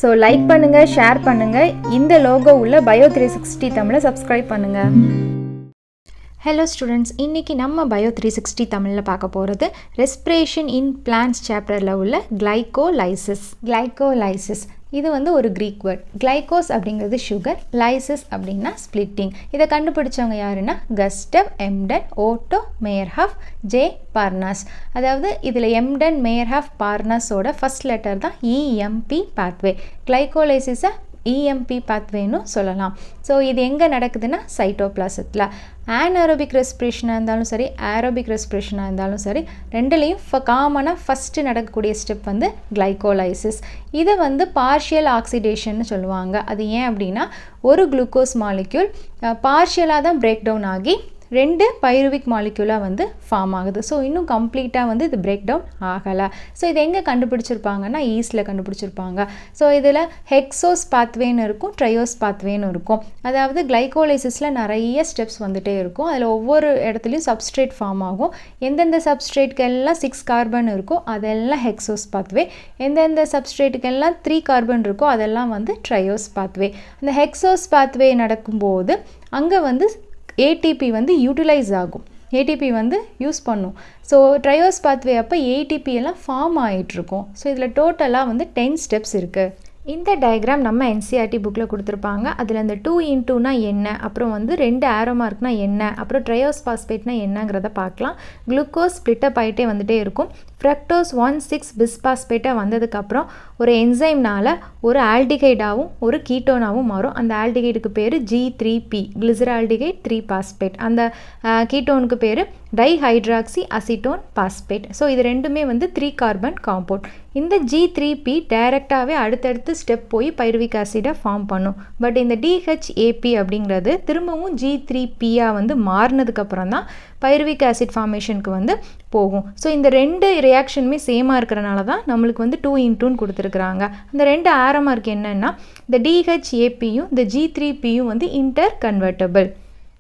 So like பண்ணுங்கள், share பண்ணுங்கள். இந்த லோகோ உள்ள பயோ 360 தமிழை சப்ஸ்கிரைப் பண்ணுங்கள். ஹலோ ஸ்டூடெண்ட்ஸ், இன்றைக்கி நம்ம பயோ 360 தமிழில் பார்க்க போகிறது ரெஸ்பிரேஷன் இன் பிளான்ட்ஸ் சாப்டரில் உள்ள கிளைகோலைசிஸ். இது வந்து ஒரு க்ரீக் வேர்ட். கிளைகோஸ் அப்படிங்கிறது சுகர், லைசிஸ் அப்படின்னா ஸ்ப்ளிட்டிங். இதை கண்டுபிடிச்சவங்க யாருன்னா கஸ்டவ் எம்டன், ஓட்டோ மேயர்ஹாஃப், ஜே பார்னாஸ். அதாவது இதில் எம்டன், மேயர்ஹாஃப், பார்னாஸோட ஃபர்ஸ்ட் லெட்டர் தான் இஎம்பி பாத்வே. கிளைகோலைசிஸை இஎம்பி பாத்வேன்னு சொல்லலாம். ஸோ இது எங்கே நடக்குதுன்னா சைட்டோபிளாசத்தில். ஆன்ஏரோபிக் ரெஸ்பிரேஷனாக இருந்தாலும் சரி, ஏரோபிக் ரெஸ்பிரேஷனாக இருந்தாலும் சரி, ரெண்டுலேயும் காமனாக ஃபஸ்ட்டு நடக்கக்கூடிய ஸ்டெப் வந்து கிளைகோலைசிஸ். இதை வந்து பார்ஷியல் ஆக்சிடேஷன்னு சொல்லுவாங்க. அது ஏன் அப்படின்னா ஒரு குளுக்கோஸ் மாலிக்யூல் பார்ஷியலாக தான் பிரேக் டவுன் ஆகி 2 பைருவிக் மாலிக்யூலாக வந்து ஃபார்ம் ஆகுது. ஸோ இன்னும் கம்ப்ளீட்டாக வந்து இது பிரேக் டவுன் ஆகலை. ஸோ இதை எங்கே கண்டுபிடிச்சிருப்பாங்கன்னா ஈஸ்டில் கண்டுபிடிச்சிருப்பாங்க. ஸோ இதில் ஹெக்ஸோஸ் பாத்வேன்னு இருக்கும், ட்ரையோஸ் பாத்வேன்னு இருக்கும். அதாவது கிளைகோலைசிஸில் நிறைய ஸ்டெப்ஸ் வந்துகிட்டே இருக்கும். அதில் ஒவ்வொரு இடத்துலையும் சப்ஸ்ட்ரேட் ஃபார்ம் ஆகும். எந்தெந்த சப்ஸ்ட்ரேட்டுக்கெல்லாம் 6 கார்பன் இருக்கோ அதெல்லாம் ஹெக்ஸோஸ் பாத்வே. எந்தெந்த சப்ஸ்ட்ரேட்டுக்கெல்லாம் 3 கார்பன் இருக்கோ அதெல்லாம் வந்து ட்ரையோஸ் பாத்வே. அந்த ஹெக்ஸோஸ் பாத்வே நடக்கும்போது அங்கே வந்து ஏடிபி வந்து யூட்டிலைஸ் ஆகும், ஏடிபி வந்து யூஸ் பண்ணும். ஸோ ட்ரையோஸ் பாத்வே அப்போ ஏடிபி எல்லாம் ஃபார்ம் ஆகிட்டுருக்கும். ஸோ இதில் டோட்டலாக வந்து 10 ஸ்டெப்ஸ் இருக்குது. இந்த டயக்ராம் நம்ம என்சிஆர்டி புக்கில் கொடுத்துருப்பாங்க. அதில் இந்த 2:2னா என்ன, அப்புறம் வந்து 2 ஆரோ மார்க்னா என்ன, அப்புறம் ட்ரையோஸ் பாஸ்பேட்னா என்னங்கிறத பார்க்கலாம். குளுக்கோஸ் ஸ்ப்ளிட்டப் ஆகிட்டே வந்துகிட்டே இருக்கும். ஃப்ரக்டோஸ் 1,6 பிஸ்பாஸ்பேட்டாக வந்ததுக்கப்புறம் ஒரு என்சைம்னால் ஒரு ஆல்டிகைடாகவும் ஒரு கீட்டோனாகவும் மாறும். அந்த ஆல்டிகைடுக்கு பேர் G3P, கிளிசரால்டிகைட் 3 பாஸ்பேட். அந்த கீட்டோனுக்கு பேர் டைஹைட்ராக்சி அசிட்டோன் பாஸ்பேட். ஸோ இது ரெண்டுமே வந்து 3 கார்பன் காம்பவுண்ட். இந்த G3P டைரெக்டாகவே அடுத்தடுத்து ஸ்டெப் போய் பைருவிக் ஆசிடை ஃபார்ம் பண்ணும். பட் இந்த DHAP அப்படிங்கிறது திரும்பவும் G3Pயாக வந்து மாறினதுக்கப்புறம் தான் பைருவிக் ஆசிட் ஃபார்மேஷனுக்கு வந்து போகும். ஸோ இந்த 2 ரியாக்ஷனுமே சேமாக இருக்கிறனால தான் நம்மளுக்கு வந்து 2:2ன்னு கொடுத்துருக்குறாங்க. அந்த 2 ஆரோ மார்க் என்னென்னா இந்த DHAPயும் இந்த G3Pயும் வந்து inter convertible.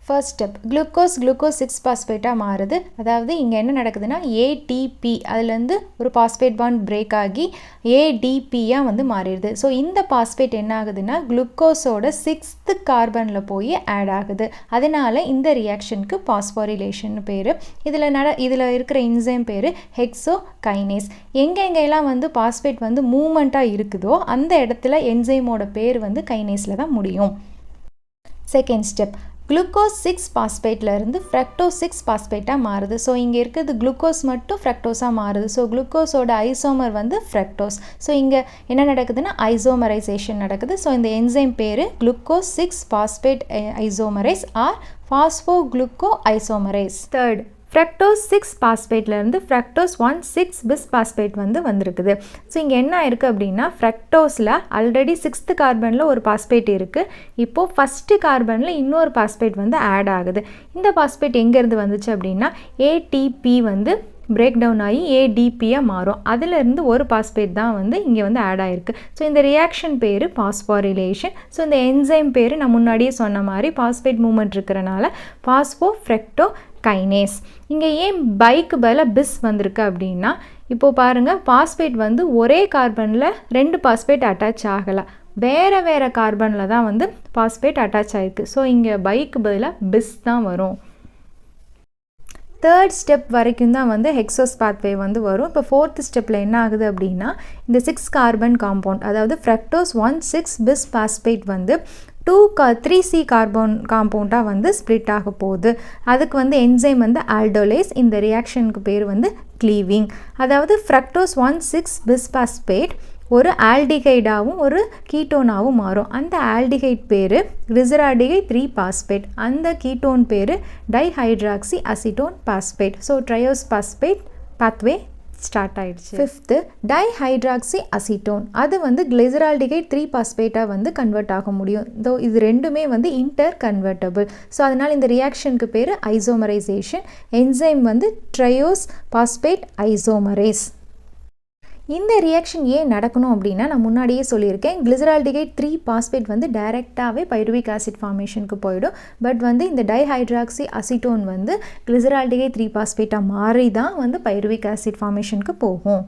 First step glucose 6 பாஸ்பேட்டாக மாறுது. அதாவது இங்கே என்ன நடக்குதுன்னா ஏடிபி அதுலேருந்து ஒரு பாஸ்பேட் பாண்ட் பிரேக் ஆகி ஏடிபியாக வந்து மாறிடுது. ஸோ இந்த பாஸ்பேட் என்ன ஆகுதுன்னா குளுக்கோஸோட 6th கார்பனில் போய் ஆட் ஆகுது. அதனால இந்த ரியாக்ஷனுக்கு பாஸ்போரிலேஷன் பேர். இதில் இருக்கிற என்சைம் பேர் ஹெக்ஸோ கைனேஸ். எங்கெங்கெல்லாம் வந்து பாஸ்பேட் வந்து மூமெண்ட்டாக இருக்குதோ அந்த இடத்துல என்சைமோட பேர் வந்து கைனேஸில் தான் முடியும். செகண்ட் ஸ்டெப் குளுக்கோஸ் 6 பாஸ்பேட்லேருந்து ஃப்ரக்டோஸ் 6 பாஸ்பேட்டாக மாறுது. ஸோ இங்கே இருக்கிறது குளுக்கோஸ் மட்டும் ஃப்ரக்டோஸாக மாறுது. ஸோ குளுக்கோஸோட ஐசோமர் வந்து ஃப்ரக்டோஸ். ஸோ இங்கே என்ன நடக்குதுன்னா ஐசோமரைசேஷன் நடக்குது. ஸோ இந்த என்சைம் பேர் glucose 6 phosphate isomerase or phosphoglucoisomerase. Third fructose 6 பாஸ்பேட்லேருந்து ஃப்ரக்டோஸ் 1,6 பிஸ்பாஸ்பேட் வந்து வந்திருக்குது. ஸோ இங்கே என்ன இருக்குது அப்படின்னா ஃப்ரக்டோஸில் ஆல்ரெடி 6th கார்பனில் ஒரு பாஸ்பேட் இருக்குது. இப்போது ஃபஸ்ட்டு கார்பனில் இன்னொரு பாஸ்பேட் வந்து ஆட் ஆகுது. இந்த பாஸ்பேட் எங்கேருந்து வந்துச்சு அப்படின்னா ஏடிபி வந்து பிரேக் டவுன் ஆகி ஏடிபியாக மாறும். அதிலிருந்து ஒரு பாஸ்பேட் தான் வந்து இங்கே வந்து ஆட் ஆகிருக்கு. ஸோ இந்த ரியாக்ஷன் பேர் பாஸ்போரிலேஷன். ஸோ இந்த என்சைம் பேர் நான் முன்னாடியே சொன்ன மாதிரி பாஸ்பேட் மூமெண்ட் இருக்கிறனால பாஸ்போ ஃப்ரெக்டோ கைனேஸ். இங்கே ஏன் பைக்கு பதிலாக பிஸ் வந்திருக்கு அப்படின்னா இப்போது பாருங்கள் பாஸ்பேட் வந்து ஒரே கார்பனில் 2 பாஸ்பேட் அட்டாச் ஆகலை, வேறு கார்பனில் தான் வந்து பாஸ்பேட் அட்டாச் ஆகிருக்கு. ஸோ இங்கே பைக்கு பதிலாக பிஸ் தான் வரும். தேர்ட் ஸ்டெப் வரைக்கும் தான் வந்து ஹெக்ஸோஸ் பாத்வே வந்து வரும். இப்போ 4th ஸ்டெப்பில் என்ன ஆகுது அப்படின்னா இந்த 6 கார்பன் காம்பவுண்ட் அதாவது ஃப்ரக்டோஸ் 1,6 பிஸ் பாஸ்பேட் வந்து 3C கார்பன் காம்பவுண்டாக வந்து ஸ்ப்ளிட் ஆக போகுது. அதுக்கு வந்து என்சைம் வந்து ஆல்டோலேஸ். இந்த ரியாக்ஷனுக்கு பேர் வந்து க்ளீவிங். அதாவது ஃப்ரக்டோஸ் 1,6 பிஸ்பாஸ்பேட் ஒரு ஆல்டிகைடாகவும் ஒரு கீட்டோனாகவும் மாறும். அந்த ஆல்டிகைட் பேர் கிளிசரால்டிகைட் 3 பாஸ்பேட். அந்த கீட்டோன் பேர் dihydroxy acetone phosphate. So triose phosphate pathway start ஆகிடுச்சு. 5th dihydroxy acetone. அது வந்து கிளிசரால்டிகைட் 3 பாஸ்பேட்டாக வந்து கன்வெர்ட் ஆக முடியும். தோ இது ரெண்டுமே வந்து இன்டர் கன்வெர்ட்டபிள். ஸோ அதனால் இந்த ரியாக்ஷனுக்கு பேர் ஐசோமரைசேஷன். என்சைம் வந்து ட்ரையோஸ் பாஸ்பேட் ஐசோமரேஸ். இந்த ரியாக்ஷன் ஏன் நடக்கணும் அப்படின்னா நான் முன்னாடியே சொல்லியிருக்கேன் கிளிசரால்டிகைட் 3 பாஸ்பேட் வந்து டைரெக்டாகவே பைருவிக் ஆசிட் ஃபார்மேஷனுக்கு போயிடும். பட் வந்து இந்த டைஹைட்ராக்சி அசிட்டோன் வந்து கிளிசரால்டிகைட் 3 பாஸ்பேட்டாக மாறி தான் வந்து பைருவிக் ஆசிட் ஃபார்மேஷனுக்கு போகும்.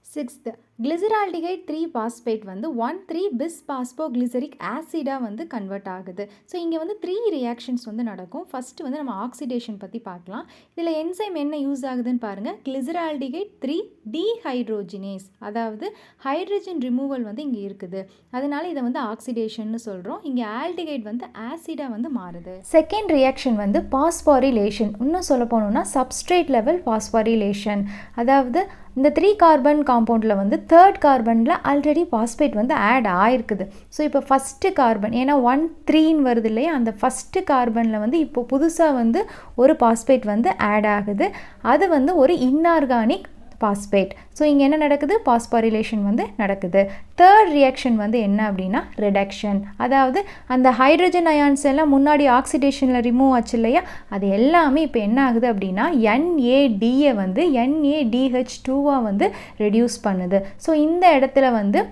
6th கிளிசரால்டிகைட் 3-பாஸ்பேட் வந்து 1,3-bis-பாஸ்போகிளிசரிக் ஆசிடாக வந்து கன்வெர்ட் ஆகுது. ஸோ இங்கே வந்து 3 ரியாக்ஷன்ஸ் வந்து நடக்கும். ஃபஸ்ட்டு வந்து நம்ம ஆக்சிடேஷன் பற்றி பார்க்கலாம். இதில் என்சைம் என்ன யூஸ் ஆகுதுன்னு பாருங்கள். கிளிசரால்டிகைட் 3 டீஹைட்ரோஜினேஸ், அதாவது ஹைட்ரஜன் ரிமூவல் வந்து இங்கே இருக்குது. அதனால இதை வந்து ஆக்சிடேஷன்னு சொல்கிறோம். இங்கே ஆல்டிகைட் வந்து ஆசிடாக வந்து மாறுது. செகண்ட் ரியாக்ஷன் வந்து பாஸ்பாரிலேஷன். இன்னும் சொல்ல போனோம்னா சப்ஸ்ட்ரேட் லெவல் பாஸ்பாரிலேஷன். அதாவது இந்த 3 கார்பன் காம்பவுண்டில் வந்து 3rd கார்பனில் ஆல்ரெடி பாஸ்பேட் வந்து ஆட் ஆகிருக்குது. ஸோ இப்போ ஃபஸ்ட்டு கார்பன், ஏன்னா 1,3ன்னு வருது இல்லையா, அந்த ஃபஸ்ட்டு கார்பனில் வந்து இப்போ புதுசாக வந்து ஒரு பாஸ்பேட் வந்து ஆட் ஆகுது. அது வந்து ஒரு இன்ஆர்கானிக் பாஸ்பேட். ஸோ இங்கே என்ன நடக்குது? பாஸ்பாரிலேஷன் வந்து நடக்குது. தேர்ட் ரியாக்ஷன் வந்து என்ன அப்படின்னா ரிடக்ஷன். அதாவது அந்த ஹைட்ரஜன் அயான்ஸ் எல்லாம் முன்னாடி ஆக்சிடேஷனில் ரிமூவ் ஆச்சு இல்லையா, அது எல்லாமே இப்போ என்ன ஆகுது அப்படின்னா NADயை வந்து NADH2 வந்து ரெடியூஸ் பண்ணுது. ஸோ இந்த இடத்துல வந்து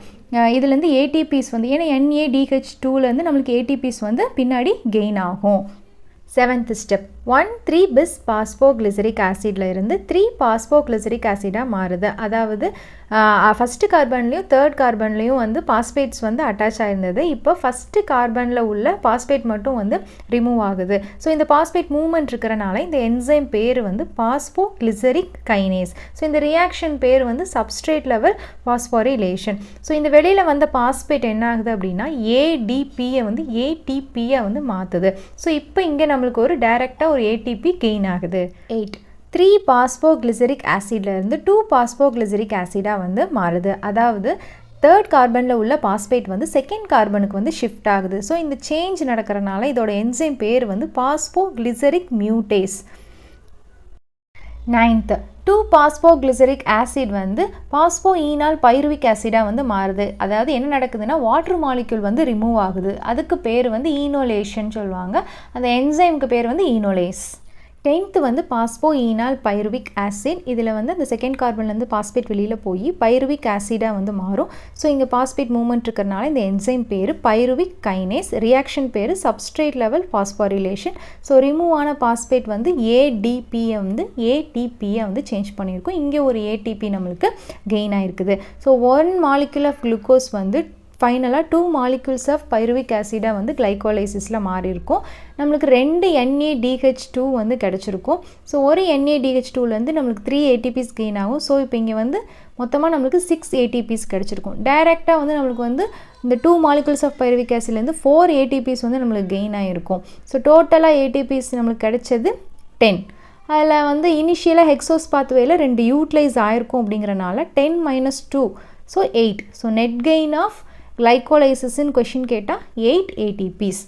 இதுலேருந்து ATPs வந்து, ஏன்னா NADH2லேருந்து நம்மளுக்கு ATPs வந்து பின்னாடி கெயின் ஆகும். 7th ஸ்டெப் 1,3-bis-பாஸ்போகிளிசரிக் ஆசிடில் இருந்து 3-பாஸ்போகிளிசரிக் ஆசிடாக மாறுது. அதாவது ஃபஸ்ட்டு கார்பன்லேயும் 3rd கார்பன்லேயும் வந்து பாஸ்பேட்ஸ் வந்து அட்டாச் ஆகிருந்தது. இப்போ ஃபஸ்ட்டு கார்பனில் உள்ள பாஸ்பேட் மட்டும் வந்து ரிமூவ் ஆகுது. ஸோ இந்த பாஸ்பேட் மூவ்மெண்ட் இருக்கிறனால இந்த என்சைம் பேர் வந்து பாஸ்போகிளிசரிக் கைனேஸ். ஸோ இந்த ரியாக்ஷன் பேர் வந்து சப்ஸ்ட்ரேட் லெவல் பாஸ்பாரிலேஷன். ஸோ இந்த வெளியில் வந்த பாஸ்பேட் என்ன ஆகுது அப்படின்னா ADPயை வந்து ATPயை வந்து மாற்றுது. ஸோ இப்போ இங்கே நம்மளுக்கு ஒரு டைரெக்டாக ஒரு ATP கெயின் ஆகுது. 8 3-பாஸ்போகிளிசரிக் ஆசிட்லேருந்து 2-பாஸ்போகிளிசரிக் ஆசிடாக வந்து மாறுது. அதாவது 3rd கார்பனில் உள்ள பாஸ்பேட் வந்து 2nd கார்பனுக்கு வந்து ஷிஃப்ட் ஆகுது. ஸோ இந்த சேஞ்ச் நடக்கிறனால இதோட என்சைம் பேர் வந்து பாஸ்போகிளிசரிக் மியூட்டேஸ். 9th 2-பாஸ்போகிளிசரிக் ஆசிட் வந்து பாஸ்போஈனால் பைருவிக் ஆசிடாக வந்து மாறுது. அதாவது என்ன நடக்குதுன்னா வாட்டர் மாலிக்யூல் வந்து ரிமூவ் ஆகுது. அதுக்கு பேர் வந்து ஈனோலேஷன் சொல்லுவாங்க. அந்த என்சைமுக்கு பேர் வந்து ஈனோலேஸ். 10th வந்து பாஸ்போஈனால் பைருவிக் ஆசிட். இதில் வந்து அந்த 2nd கார்பன்லேருந்து பாஸ்பேட் வெளியில் போய் பைருவிக் ஆசிடாக வந்து மாறும். ஸோ இங்கே பாஸ்பேட் மூவ்மெண்ட் இருக்கிறனால இந்த என்சைம் பேர் பைருவிக் கைனேஸ். ரியாக்ஷன் பேர் substrate level phosphorylation. So remove ஆன பாஸ்பேட் வந்து ADPயை வந்து ATPயை வந்து சேஞ்ச் பண்ணியிருக்கோம். இங்கே ஒரு ATP நம்மளுக்கு கெயின் ஆகிருக்குது. ஸோ 1 மாலிகுல் ஆஃப் குளுக்கோஸ் வந்து ஃபைனலாக 2 மாலிகுல்ஸ் ஆஃப் பைருவிக் ஆசிடாக வந்து கிளைகோலைசிஸில் மாறி இருக்கும். நம்மளுக்கு 2 NADH2 வந்து கிடச்சிருக்கும். ஸோ ஒரு NADH2லேருந்து நம்மளுக்கு 3 ATPs கெயின் ஆகும். ஸோ இப்போ இங்கே வந்து மொத்தமாக நம்மளுக்கு 6 ATPs கிடச்சிருக்கும். டைரெக்டாக வந்து நம்மளுக்கு வந்து இந்த 2 மாலிகுல்ஸ் ஆஃப் பைருவிக் ஆசிட்லேருந்து 4 ATPs வந்து நம்மளுக்கு கெயின் ஆகிருக்கும். ஸோ டோட்டலாக ATPs நம்மளுக்கு கிடைச்சது 10. அதில் வந்து இனிஷியலாக ஹெக்ஸோஸ் பாத்வேயில் 2 யூட்டிலைஸ் ஆகிருக்கும் அப்படிங்கிறனால 10 - 2 so 8. So net gain of கிளைகோலைசிஸ்ன்னு கொஷின் கேட்டால் 8 ATPs.